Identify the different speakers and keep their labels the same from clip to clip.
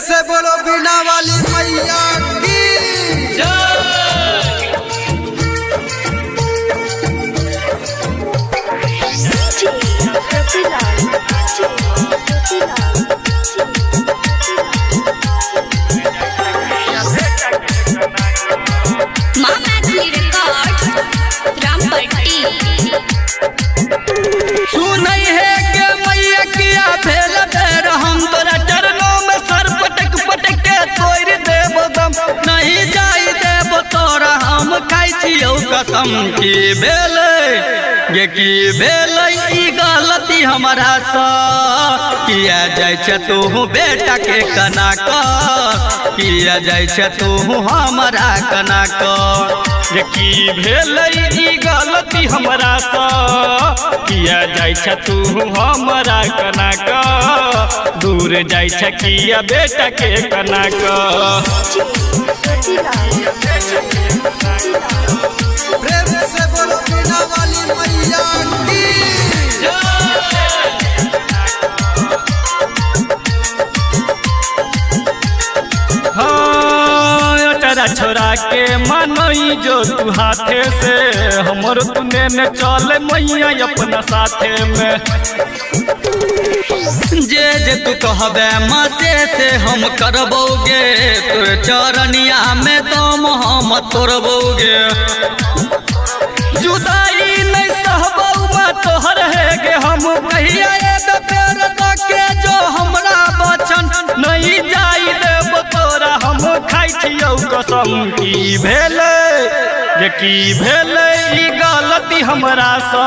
Speaker 1: से बोलो बिना वाली मैया की
Speaker 2: सुनई है के मैया किया भेल बेर हम तोरा चरणों में सर पटक पटक के तोड़ देव दम नहीं जाई देव तोरा हम खाई छियौ कसम की भेल गे की भेल ई गलती हमारा सा किया जाय छ तू बेटा के कना क किया जाय छ तू हमारा कना क
Speaker 3: की भेल ई गलती हमरा सा किया जाय छ तू हमरा कना क दूर जाय छ किया बेटा के कना क
Speaker 1: प्रेम से बोलो बिना वाली मैया की
Speaker 3: छोरा के मनई जो तू हाथे से हमर तूने ने चल मैया अपना साथे में
Speaker 2: जे तू कहबे माते से हम करबोगे तोर चरनिया में दम हम तोड़बोगे जुदाई नहीं सहबौ मा तोहर है गे हम कहिया ए प्यार के जो हमरा बचन नहीं जाई देव तोरा हम खाई छियौ कसम की भेल जे की भेल ई गलती हमरा सा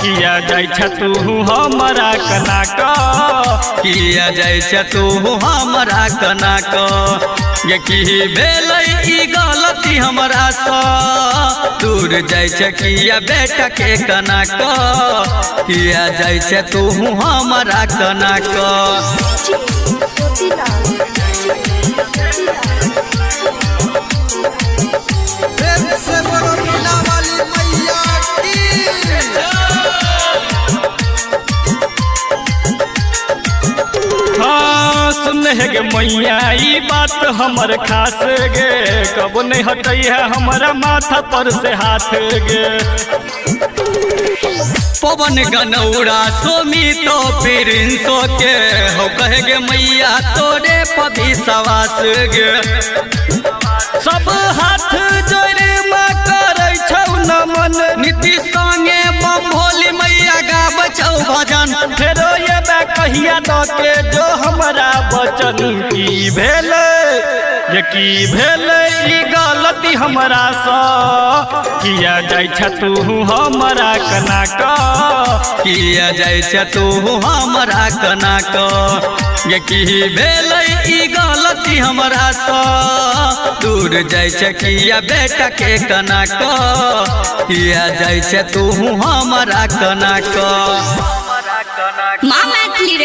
Speaker 2: किया जाय छ तू हमरा कना क किया जाय छ तू हमरा कना क ये की भेल ई गलती हमरा सा दूर जाय छ किया बेटा के कना क किया जाय छ तू हमरा कना क
Speaker 1: प्रेम से बोलो बिना वाली मैया की
Speaker 3: हाँ सुन है गे मैया ई बात हमर खास गे कब नहीं हटई है हमारा माथा पर से हाथ गे
Speaker 2: पवन गनौरा सोमी तो प्रिंसो के हो कहे गे मैया तोरे पभी सवास गे
Speaker 3: सब हाथ जोड़े माँ करे छौ नमन
Speaker 2: नीति संगे बम भोली मैया गाब छौ भजन
Speaker 3: फेरो ये बा कहिया दो के जो हमारा बचन की भेल ये की भेल ई गलती हमरा सा किया जाय छ तू हमरा कना क
Speaker 2: किया जाय छ तू हमरा कना क ये की भेल ई गलती हमरा सा दूर जाय छ किया बेटा के कना क किया जाय छ तू हमरा कना क
Speaker 4: मामा